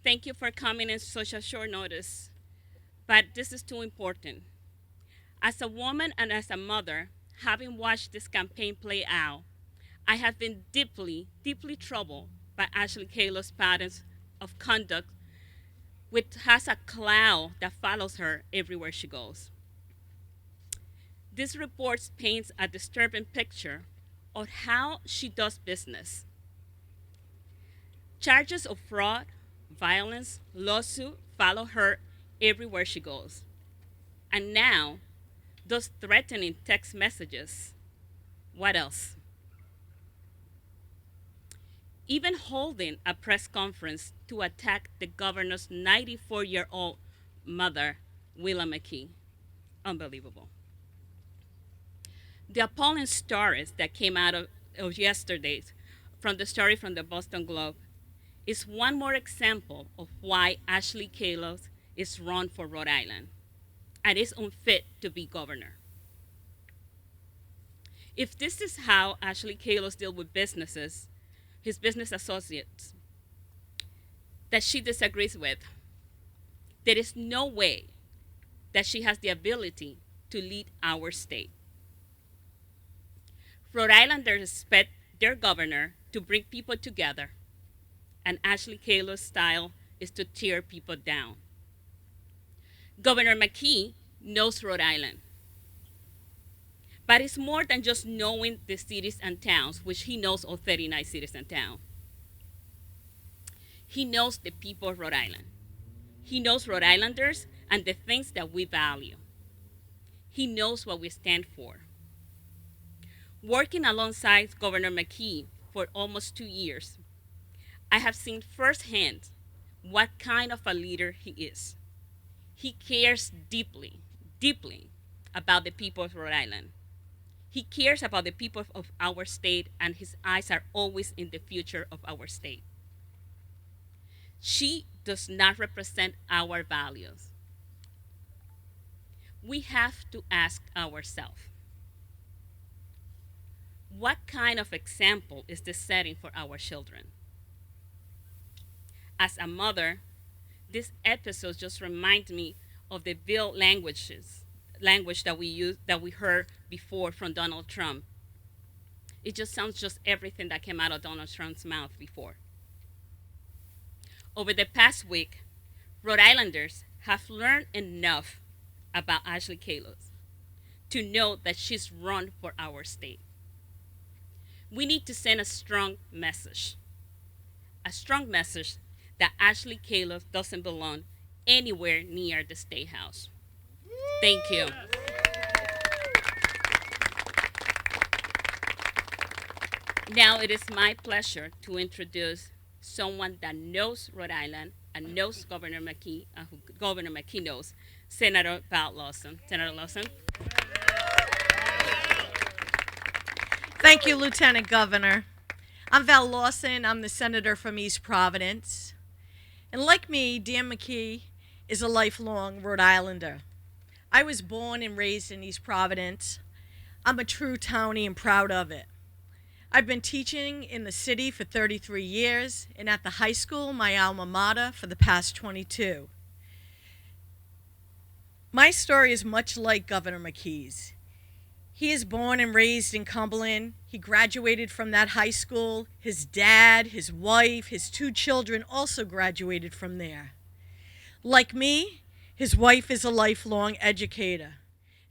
Thank you for coming in such a short notice, but this is too important. As a woman and as a mother, having watched this campaign play out, I have been deeply, deeply troubled by Ashley Kalus' patterns of conduct, which has a cloud that follows her everywhere she goes. This report paints a disturbing picture of how she does business. Charges of fraud, violence, lawsuit follow her everywhere she goes. And now, those threatening text messages. What else? Even holding a press conference to attack the governor's 94-year-old mother, Willa McKee. Unbelievable. The appalling stories that came out of yesterday from the story from the Boston Globe is one more example of why Ashley Kalus is run for Rhode Island and is unfit to be governor. If this is how Ashley Kalus deals with businesses, his business associates, that she disagrees with, there is no way that she has the ability to lead our state. Rhode Islanders expect their governor to bring people together, and Ashley Kalus' style is to tear people down. Governor McKee knows Rhode Island, but it's more than just knowing the cities and towns, which he knows all 39 cities and towns. He knows the people of Rhode Island. He knows Rhode Islanders and the things that we value. He knows what we stand for. Working alongside Governor McKee for almost 2 years, I have seen firsthand what kind of a leader he is. He cares deeply, deeply about the people of Rhode Island. He cares about the people of our state, and his eyes are always in the future of our state. She does not represent our values. We have to ask ourselves, what kind of example is this setting for our children? As a mother, this episode just reminds me of the veiled language that we heard before from Donald Trump. It just sounds just everything that came out of Donald Trump's mouth before. Over the past week, Rhode Islanders have learned enough about Ashley Kalus to know that she's run for our state. We need to send a strong message that Ashley Kalus doesn't belong anywhere near the State House. Thank you. Now it is my pleasure to introduce someone that knows Rhode Island and knows Governor McKee, who Governor McKee knows, Senator Val Lawson. Senator Lawson. Thank you, Lieutenant Governor. I'm Val Lawson. I'm the senator from East Providence. And like me, Dan McKee is a lifelong Rhode Islander. I was born and raised in East Providence. I'm a true townie and proud of it. I've been teaching in the city for 33 years and at the high school, my alma mater, for the past 22. My story is much like Governor McKee's. He is born and raised in Cumberland. He graduated from that high school. His dad, his wife, his 2 children also graduated from there. Like me, his wife is a lifelong educator,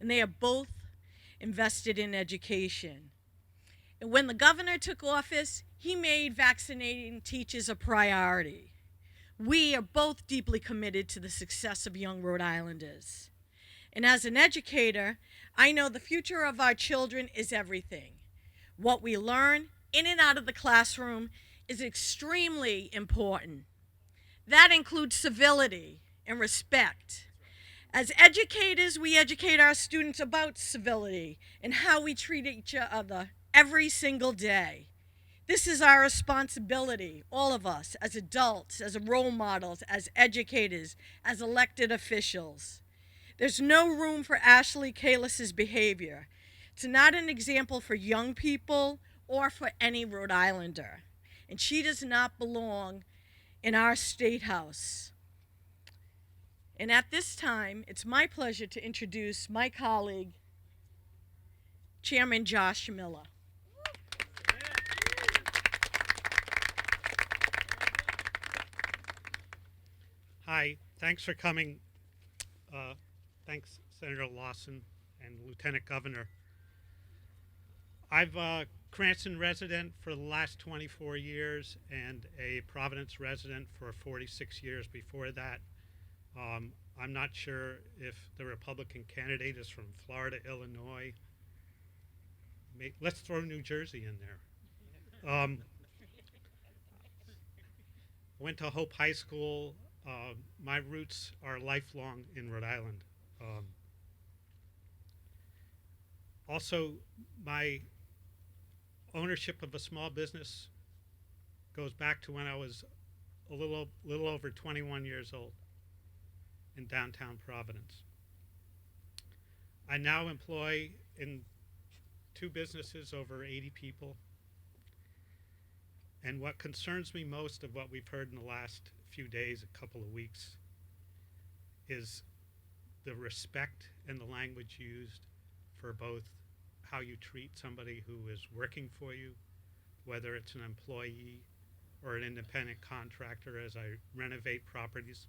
and they are both invested in education. And when the governor took office, he made vaccinating teachers a priority. We are both deeply committed to the success of young Rhode Islanders. And as an educator, I know the future of our children is everything. What we learn in and out of the classroom is extremely important. That includes civility and respect. As educators, we educate our students about civility and how we treat each other every single day. This is our responsibility, all of us, as adults, as role models, as educators, as elected officials. There's no room for Ashley Kalus' behavior. It's not an example for young people or for any Rhode Islander. And she does not belong in our State House. And at this time, it's my pleasure to introduce my colleague, Chairman Josh Miller. Hi, thanks for coming. Thanks, Senator Lawson and Lieutenant Governor. I've Cranston resident for the last 24 years and a Providence resident for 46 years before that. I'm not sure if the Republican candidate is from Florida, Illinois. Let's throw New Jersey in there. Went to Hope High School. My roots are lifelong in Rhode Island. Also, my ownership of a small business goes back to when I was a little over 21 years old in downtown Providence. I now employ in 2 businesses over 80 people. And what concerns me most of what we've heard in the last few days, a couple of weeks, is the respect and the language used for both how you treat somebody who is working for you, whether it's an employee or an independent contractor as I renovate properties.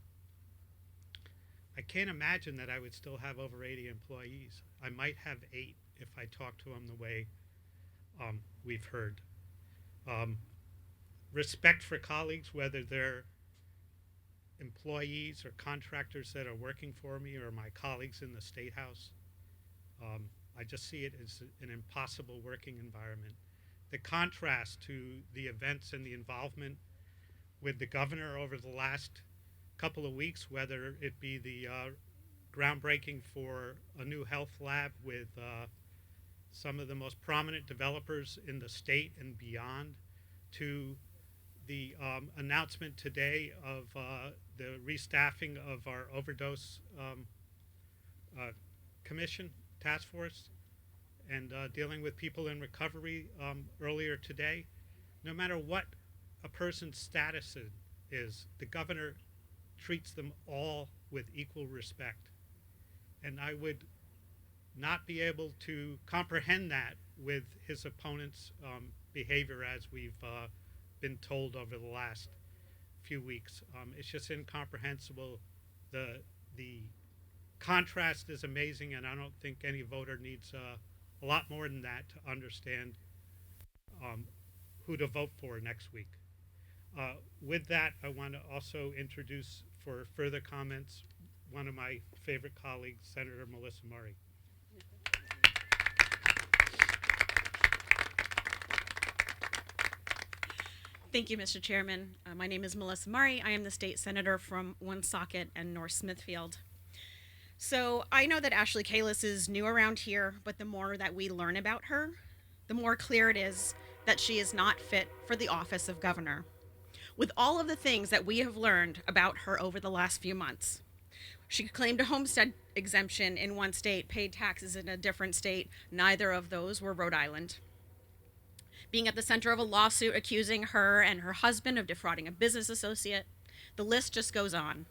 I can't imagine that I would still have over 80 employees. I might have 8 if I talk to them the way we've heard. Respect for colleagues, whether they're employees or contractors that are working for me or my colleagues in the State House. I just see it as an impossible working environment. The contrast to the events and the involvement with the governor over the last couple of weeks, whether it be the groundbreaking for a new health lab with some of the most prominent developers in the state and beyond, to the announcement today of the restaffing of our overdose commission task force and dealing with people in recovery earlier today. No matter what a person's status is, the governor treats them all with equal respect. And I would not be able to comprehend that with his opponent's behavior as we've been told over the last few weeks. It's just incomprehensible. The contrast is amazing, and I don't think any voter needs a lot more than that to understand who to vote for next week. With that, I want to also introduce, for further comments, one of my favorite colleagues, Senator Melissa Murray. Thank you, Mr. Chairman. My name is Melissa Murray. I am the state senator from Woonsocket and North Smithfield. So I know that Ashley Kalus is new around here, but the more that we learn about her, the more clear it is that she is not fit for the office of governor. With all of the things that we have learned about her over the last few months, she claimed a homestead exemption in one state, paid taxes in a different state. Neither of those were Rhode Island. Being at the center of a lawsuit accusing her and her husband of defrauding a business associate. The list just goes on.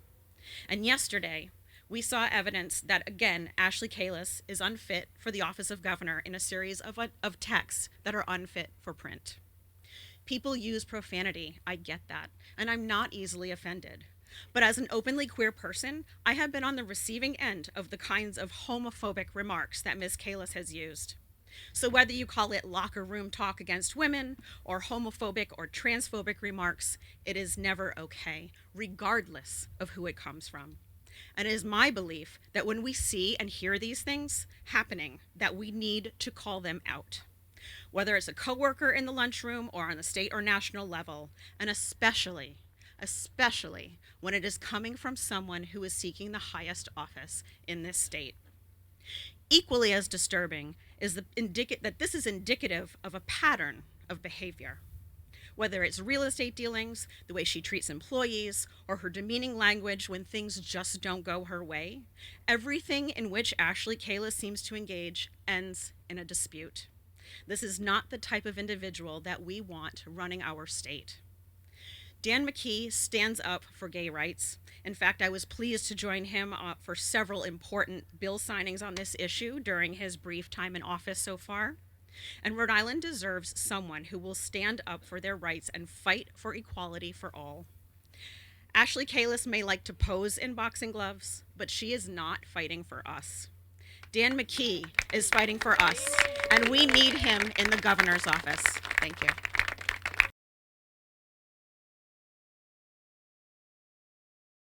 And yesterday, we saw evidence that, again, Ashley Kalus is unfit for the office of governor in a series of texts that are unfit for print. People use profanity, I get that, and I'm not easily offended. But as an openly queer person, I have been on the receiving end of the kinds of homophobic remarks that Ms. Kalus has used. So whether you call it locker room talk against women or homophobic or transphobic remarks, it is never okay, regardless of who it comes from. And it is my belief that when we see and hear these things happening, that we need to call them out. Whether it's a coworker in the lunchroom or on the state or national level, and especially when it is coming from someone who is seeking the highest office in this state. Equally as disturbing is that this is indicative of a pattern of behavior. Whether it's real estate dealings, the way she treats employees, or her demeaning language when things just don't go her way, everything in which Ashley Kalus seems to engage ends in a dispute. This is not the type of individual that we want running our state. Dan McKee stands up for gay rights. In fact, I was pleased to join him for several important bill signings on this issue during his brief time in office so far. And Rhode Island deserves someone who will stand up for their rights and fight for equality for all. Ashley Kalus may like to pose in boxing gloves, but she is not fighting for us. Dan McKee is fighting for us, and we need him in the governor's office. Thank you.